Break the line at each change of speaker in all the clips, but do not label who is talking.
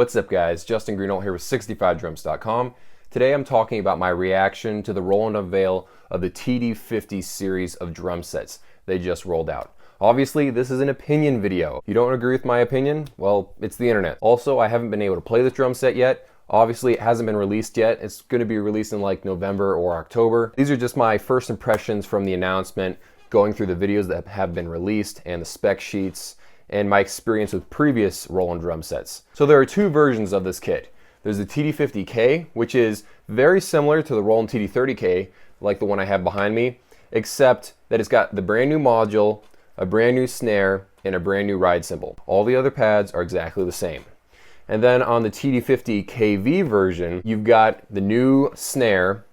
What's up guys, Justin Greenwald here with 65drums.com. Today I'm talking about my reaction to the Roland unveil of the TD50 series of drum sets they just rolled out. Obviously this is an opinion video. You don't agree with my opinion? Well, it's the internet. Also, I haven't been able to play this drum set yet. Obviously it hasn't been released yet. It's going to be released in like November or October. These are just my first impressions from the announcement, going through the videos that have been released and the spec sheets, and my experience with previous Roland drum sets. So there are two versions of this kit. There's the TD50K, which is very similar to the Roland TD30K, like the one I have behind me, except that it's got the brand new module, a brand new snare, and a brand new ride cymbal. All the other pads are exactly the same. And then on the TD50KV version, you've got the new snare,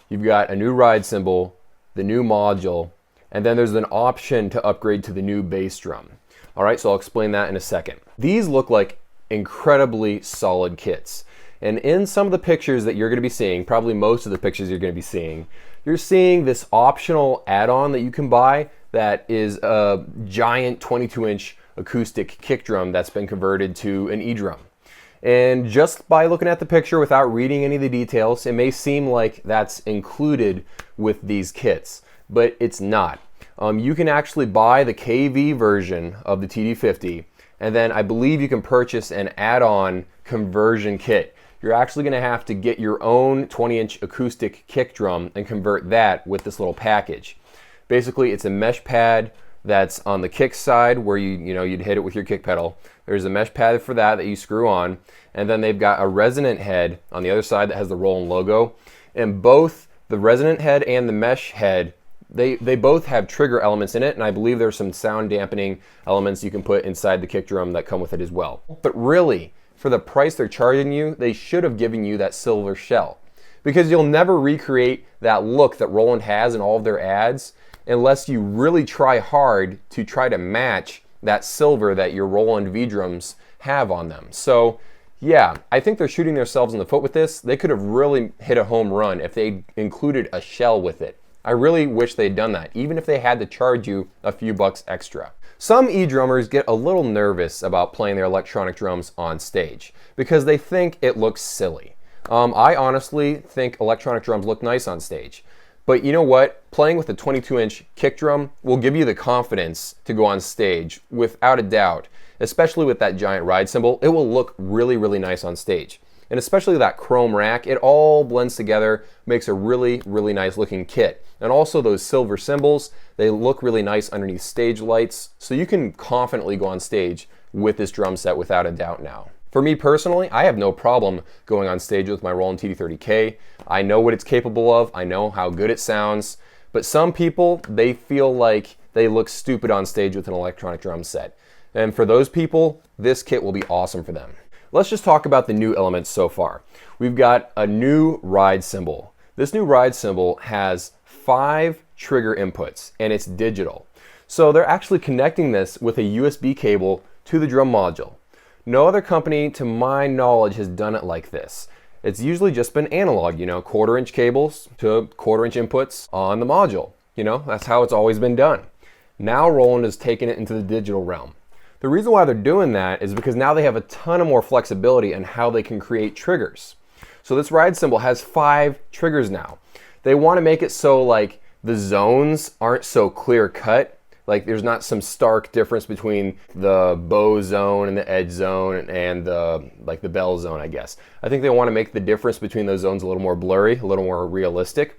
you've got a new ride cymbal, the new module, and then there's an option to upgrade to the new bass drum. All right, so I'll explain that in a second. These look like incredibly solid kits. And in some of the pictures that you're gonna be seeing, probably most of the pictures you're gonna be seeing, you're seeing this optional add-on that you can buy that is a giant 22-inch acoustic kick drum that's been converted to an E-drum. And just by looking at the picture without reading any of the details, it may seem like that's included with these kits, but it's not. You can actually buy the KV version of the TD50, and then I believe you can purchase an add-on conversion kit. You're actually going to have to get your own 20-inch acoustic kick drum and convert that with this little package. Basically, it's a mesh pad that's on the kick side where you'd hit it with your kick pedal. There's a mesh pad for that you screw on, and then they've got a resonant head on the other side that has the Roland logo. And both the resonant head and the mesh head, they both have trigger elements in it, and I believe there's some sound dampening elements you can put inside the kick drum that come with it as well. But really, for the price they're charging you, they should have given you that silver shell, because you'll never recreate that look that Roland has in all of their ads unless you really try hard to try to match that silver that your Roland V-drums have on them. So yeah, I think they're shooting themselves in the foot with this. They could have really hit a home run if they included a shell with it. I really wish they'd done that, even if they had to charge you a few bucks extra. Some E-drummers get a little nervous about playing their electronic drums on stage because they think it looks silly. I honestly think electronic drums look nice on stage. But you know what? Playing with a 22-inch kick drum will give you the confidence to go on stage without a doubt, especially with that giant ride cymbal. It will look really, really nice on stage. And especially that chrome rack, it all blends together, makes a really, really nice looking kit. And also those silver cymbals, they look really nice underneath stage lights, so you can confidently go on stage with this drum set without a doubt now. For me personally, I have no problem going on stage with my Roland TD30K. I know what it's capable of, I know how good it sounds, but some people, they feel like they look stupid on stage with an electronic drum set. And for those people, this kit will be awesome for them. Let's just talk about the new elements so far. We've got a new ride cymbal. This new ride cymbal has 5 trigger inputs and it's digital. So they're actually connecting this with a USB cable to the drum module. No other company, to my knowledge, has done it like this. It's usually just been analog, 1/4-inch cables to 1/4-inch inputs on the module. That's how it's always been done. Now Roland has taken it into the digital realm. The reason why they're doing that is because now they have a ton of more flexibility in how they can create triggers. So this ride cymbal has 5 triggers now. They want to make it so like the zones aren't so clear cut. Like there's not some stark difference between the bow zone and the edge zone and the bell zone, I guess. I think they want to make the difference between those zones a little more blurry, a little more realistic.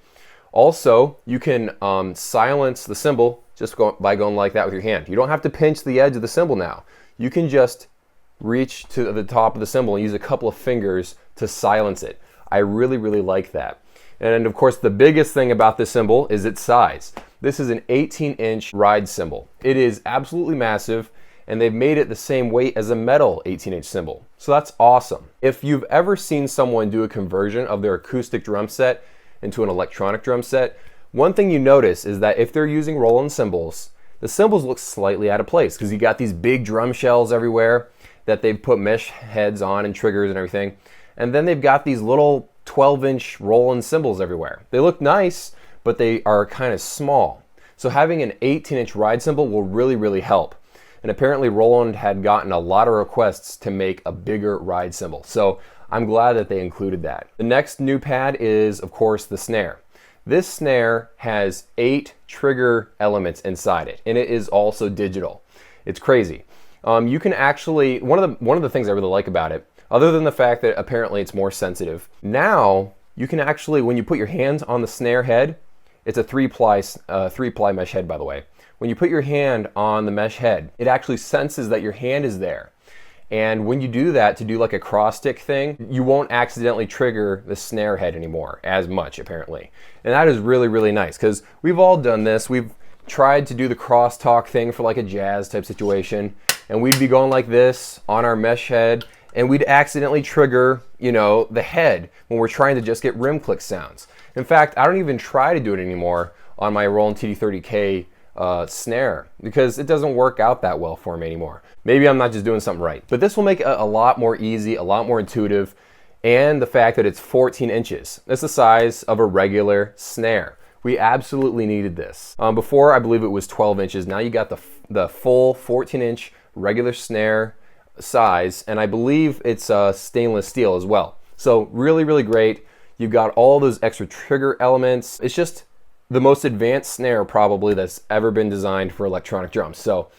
Also, you can silence the cymbal just by going like that with your hand. You don't have to pinch the edge of the cymbal now. You can just reach to the top of the cymbal and use a couple of fingers to silence it. I really, really like that. And of course, the biggest thing about this cymbal is its size. This is an 18-inch ride cymbal. It is absolutely massive, and they've made it the same weight as a metal 18-inch cymbal. So that's awesome. If you've ever seen someone do a conversion of their acoustic drum set into an electronic drum set, one thing you notice is that if they're using Roland cymbals, the cymbals look slightly out of place because you got these big drum shells everywhere that they've put mesh heads on and triggers and everything. And then they've got these little 12-inch Roland cymbals everywhere. They look nice, but they are kind of small. So having an 18-inch ride cymbal will really, really help. and apparently Roland had gotten a lot of requests to make a bigger ride cymbal. So I'm glad that they included that. The next new pad is, of course, the snare. This snare has 8 trigger elements inside it, and it is also digital. It's crazy. You can actually, one of the things I really like about it, other than the fact that apparently it's more sensitive, now you can actually, when you put your hands on the snare head, it's a 3-ply mesh head, by the way. When you put your hand on the mesh head, it actually senses that your hand is there. And when you do that, to do like a cross stick thing, you won't accidentally trigger the snare head anymore as much, apparently. And that is really, really nice, because we've all done this. We've tried to do the crosstalk thing for like a jazz type situation, and we'd be going like this on our mesh head, and we'd accidentally trigger, you know, the head when we're trying to just get rim click sounds. In fact, I don't even try to do it anymore on my Roland TD30K snare, because it doesn't work out that well for me anymore. Maybe I'm not just doing something right. But this will make it a lot more easy, a lot more intuitive, and the fact that it's 14 inches. That's the size of a regular snare. We absolutely needed this. Before, I believe it was 12 inches. Now you got the full 14-inch regular snare size, and I believe it's stainless steel as well. So really, really great. You've got all those extra trigger elements. It's just the most advanced snare probably that's ever been designed for electronic drums. So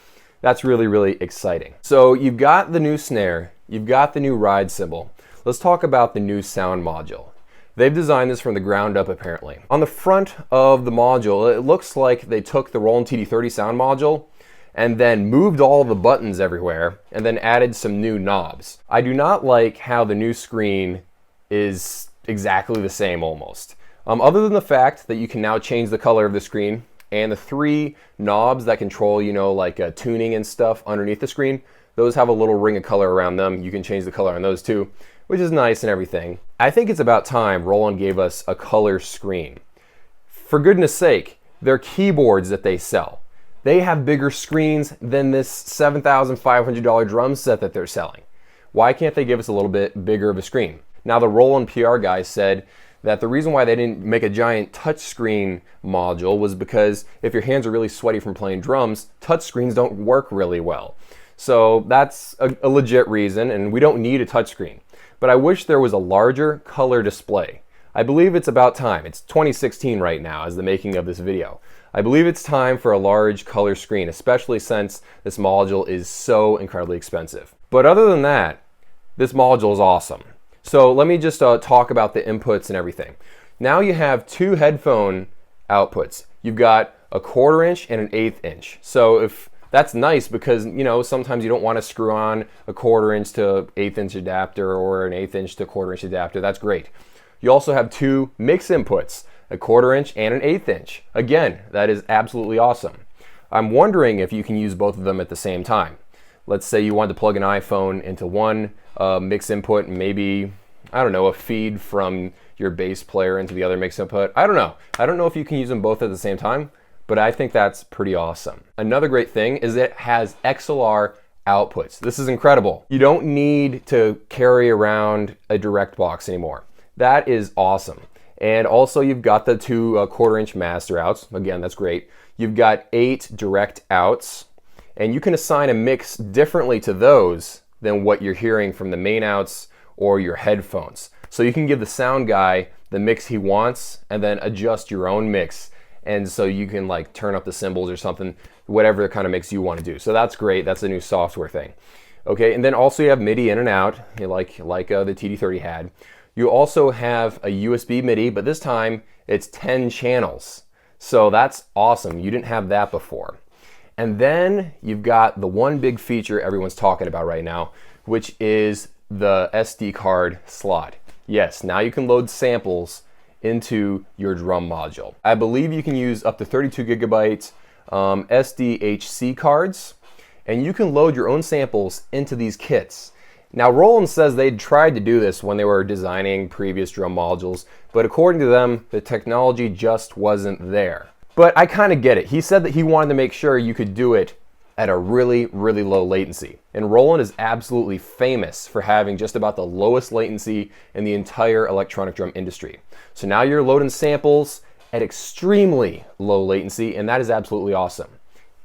that's really, really exciting. So you've got the new snare, you've got the new ride cymbal. Let's talk about the new sound module. They've designed this from the ground up, apparently. On the front of the module, it looks like they took the Roland TD30 sound module and then moved all the buttons everywhere and then added some new knobs. I do not like how the new screen is exactly the same almost. Other than the fact that you can now change the color of the screen and the 3 knobs that control, you know, like tuning and stuff underneath the screen, those have a little ring of color around them. You can change the color on those too, which is nice and everything. I think it's about time Roland gave us a color screen. For goodness sake, their keyboards that they sell, they have bigger screens than this $7,500 drum set that they're selling. Why can't they give us a little bit bigger of a screen? Now, the Roland PR guy said that the reason why they didn't make a giant touchscreen module was because if your hands are really sweaty from playing drums, touchscreens don't work really well. So that's a legit reason, and we don't need a touchscreen. But I wish there was a larger color display. I believe it's about time. It's 2016 right now as the making of this video. I believe it's time for a large color screen, especially since this module is so incredibly expensive. But other than that, this module is awesome. So let me just talk about the inputs and everything. Now you have 2 headphone outputs. You've got a 1/4 inch and an 1/8 inch. So if that's nice, because you know sometimes you don't want to screw on a 1/4 inch to 1/8 inch adapter or an 1/8 inch to 1/4 inch adapter. That's great. You also have 2 mix inputs, a 1/4 inch and an 1/8 inch. Again, that is absolutely awesome. I'm wondering if you can use both of them at the same time. Let's say you wanted to plug an iPhone into one mix input and maybe, I don't know, a feed from your bass player into the other mix input. I don't know. I don't know if you can use them both at the same time, but I think that's pretty awesome. Another great thing is it has XLR outputs. This is incredible. You don't need to carry around a direct box anymore. That is awesome. And also you've got the 2 1/4 inch master outs. Again, that's great. You've got 8 direct outs, and you can assign a mix differently to those than what you're hearing from the main outs or your headphones. So you can give the sound guy the mix he wants and then adjust your own mix. And so you can like turn up the cymbals or something, whatever kind of mix you want to do. So that's great. That's a new software thing. Okay, and then also you have MIDI in and out, like the TD30 had. You also have a USB MIDI, but this time it's 10 channels. So that's awesome. You didn't have that before. And then you've got the one big feature everyone's talking about right now, which is the SD card slot. Yes, now you can load samples into your drum module. I believe you can use up to 32 gigabyte SDHC cards, and you can load your own samples into these kits. Now, Roland says they'd tried to do this when they were designing previous drum modules, but according to them, the technology just wasn't there. But I kind of get it. He said that he wanted to make sure you could do it at a really, really low latency. And Roland is absolutely famous for having just about the lowest latency in the entire electronic drum industry. So now you're loading samples at extremely low latency, and that is absolutely awesome.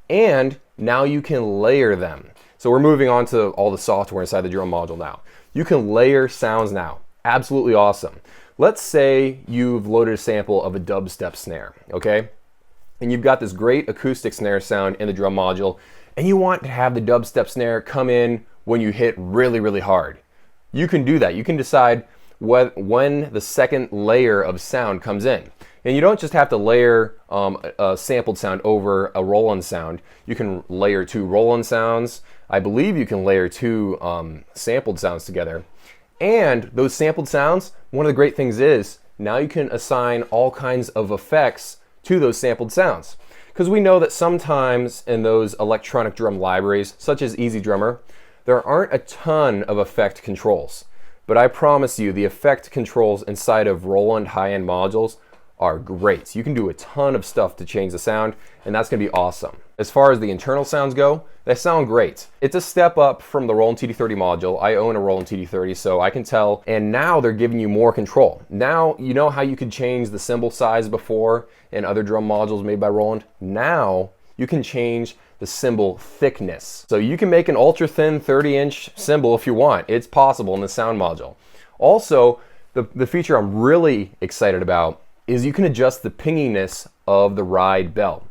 And Now you can layer them. So we're moving on to all the software inside the drum module now. You can layer sounds now. Absolutely awesome. Let's say you've loaded a sample of a dubstep snare, okay? And you've got this great acoustic snare sound in the drum module, and you want to have the dubstep snare come in when you hit really, really hard. You can do that. You can decide when the second layer of sound comes in. And you don't just have to layer a sampled sound over a Roland sound. You can layer 2 Roland sounds. I believe you can layer 2 sampled sounds together. And those sampled sounds, one of the great things is, now you can assign all kinds of effects to those sampled sounds. Because we know that sometimes in those electronic drum libraries, such as EZdrummer, there aren't a ton of effect controls. But I promise you, the effect controls inside of Roland high-end modules are great. You can do a ton of stuff to change the sound, and that's gonna be awesome. As far as the internal sounds go, they sound great. It's a step up from the Roland TD30 module. I own a Roland TD30, so I can tell, and now they're giving you more control. Now, you know how you could change the cymbal size before in other drum modules made by Roland? Now, you can change the cymbal thickness. So you can make an ultra thin 30-inch cymbal if you want. It's possible in the sound module. Also, the feature I'm really excited about is you can adjust the pinginess of the ride bell.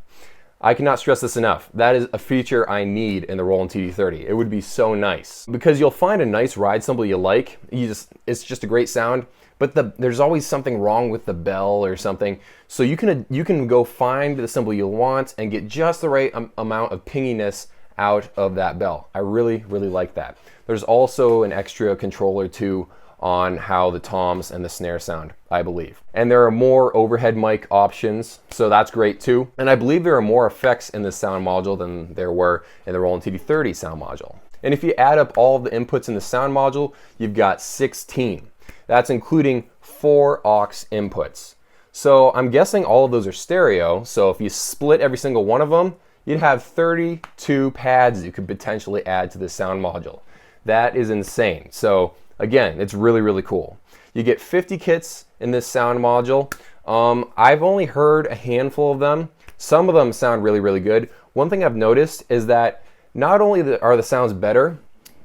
I cannot stress this enough. That is a feature I need in the Roland TD30. It would be so nice. Because you'll find a nice ride cymbal you like, it's just a great sound, but there's always something wrong with the bell or something. So you can go find the cymbal you want and get just the right amount of pinginess out of that bell. I really, really like that. There's also an extra controller too on how the toms and the snare sound, I believe. And there are more overhead mic options, so that's great too. And I believe there are more effects in this sound module than there were in the Roland TD30 sound module. And if you add up all of the inputs in the sound module, you've got 16. That's including 4 aux inputs. So I'm guessing all of those are stereo, so if you split every single one of them, you'd have 32 pads you could potentially add to the sound module. That is insane. So again, it's really, really cool. You get 50 kits in this sound module. I've only heard a handful of them. Some of them sound really, really good. One thing I've noticed is that not only are the sounds better,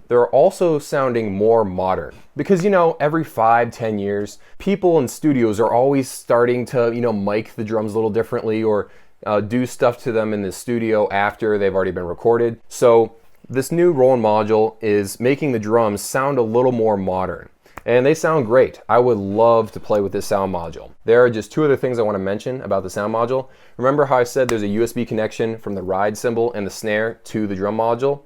they're also sounding more modern. Because, you know, every 5-10 years, people in studios are always starting to, you know, mic the drums a little differently or do stuff to them in the studio after they've already been recorded. So this new Roland module is making the drums sound a little more modern. And they sound great. I would love to play with this sound module. There are just 2 other things I want to mention about the sound module. Remember how I said there's a USB connection from the ride cymbal and the snare to the drum module?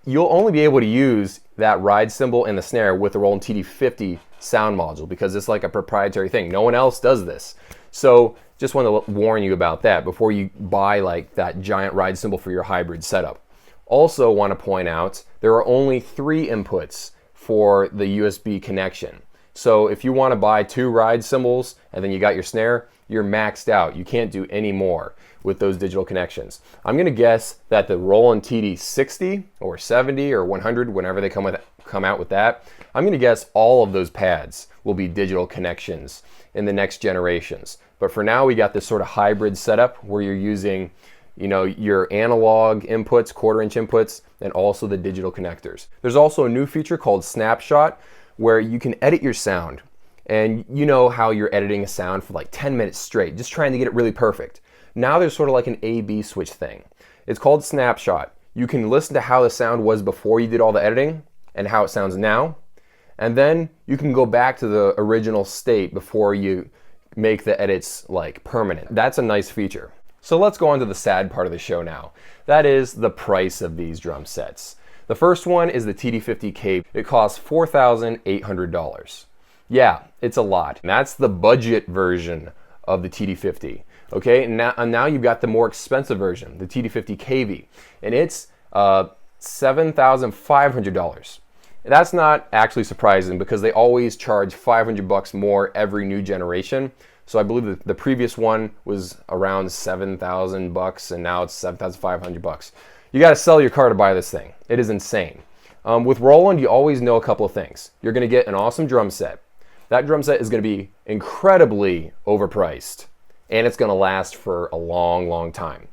You'll only be able to use that ride cymbal and the snare with the Roland TD50 sound module because it's like a proprietary thing. No one else does this. So just want to warn you about that before you buy like that giant ride cymbal for your hybrid setup. Also want to point out there are only 3 inputs for the USB connection. So if you want to buy 2 ride cymbals and then you got your snare, you're maxed out. You can't do any more with those digital connections. I'm gonna guess that the Roland TD60 or 70 or 100, whenever they come out with that, I'm gonna guess all of those pads will be digital connections in the next generations. But for now, we got this sort of hybrid setup where you're using, you know, your analog inputs, 1/4-inch inputs, and also the digital connectors. There's also a new feature called Snapshot where you can edit your sound. And you know how you're editing a sound for like 10 minutes straight, just trying to get it really perfect. Now there's sort of like an A/B switch thing. It's called Snapshot. You can listen to how the sound was before you did all the editing and how it sounds now. And then you can go back to the original state before you make the edits like permanent. That's a nice feature. So let's go on to the sad part of the show now. That is the price of these drum sets. The first one is the TD50KV. It costs $4,800. Yeah, it's a lot. And that's the budget version of the TD50. Okay, and now you've got the more expensive version, the TD50KV, and it's $7,500. That's not actually surprising because they always charge $500 more every new generation. So I believe the previous one was around $7,000 and now it's $7,500. You got to sell your car to buy this thing. It is insane. With Roland, you always know a couple of things. You're going to get an awesome drum set. That drum set is going to be incredibly overpriced and it's going to last for a long, long time.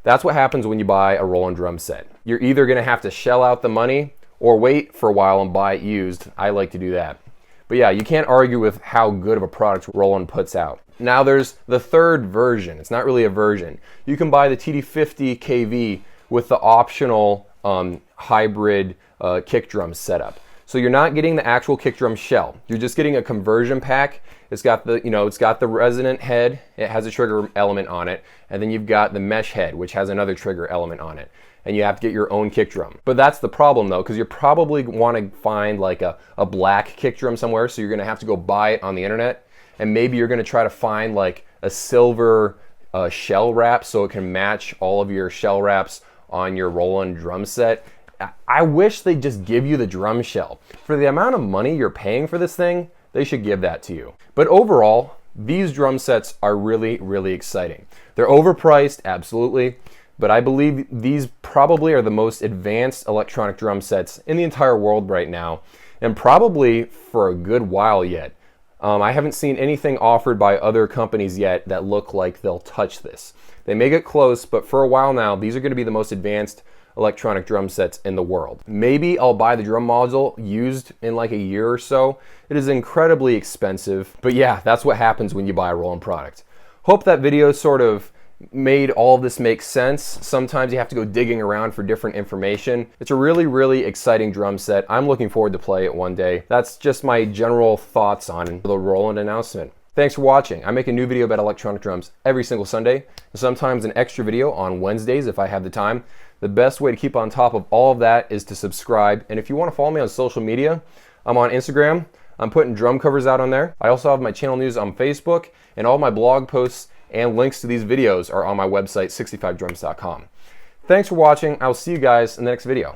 That's what happens when you buy a Roland drum set. You're either going to have to shell out the money or wait for a while and buy it used. I like to do that. But yeah, you can't argue with how good of a product Roland puts out. Now there's the third version. It's not really a version. You can buy the TD50KV with the optional hybrid kick drum setup. So you're not getting the actual kick drum shell. You're just getting a conversion pack. It's got the, it's got the resonant head. It has a trigger element on it. And then you've got the mesh head, which has another trigger element on it. And you have to get your own kick drum. But that's the problem though, because you probably want to find like a black kick drum somewhere. So you're going to have to go buy it on the internet. And maybe you're going to try to find like a silver shell wrap so it can match all of your shell wraps on your Roland drum set. I wish they'd just give you the drum shell. For the amount of money you're paying for this thing, they should give that to you. But overall, these drum sets are really, really exciting. They're overpriced, absolutely, but I believe these probably are the most advanced electronic drum sets in the entire world right now, and probably for a good while yet. I haven't seen anything offered by other companies yet that look like they'll touch this. They may get close, but for a while now, these are going to be the most advanced electronic drum sets in the world. Maybe I'll buy the drum module used in like a year or so. It is incredibly expensive, but yeah, that's what happens when you buy a Roland product. Hope that video sort of made all of this make sense. Sometimes you have to go digging around for different information. It's a really, really exciting drum set. I'm looking forward to play it one day. That's just my general thoughts on the Roland announcement. Thanks for watching. I make a new video about electronic drums every single Sunday, and sometimes an extra video on Wednesdays if I have the time. The best way to keep on top of all of that is to subscribe, and if you want to follow me on social media, I'm on Instagram. I'm putting drum covers out on there. I also have my channel news on Facebook, and all my blog posts and links to these videos are on my website, 65drums.com. Thanks for watching. I will see you guys in the next video.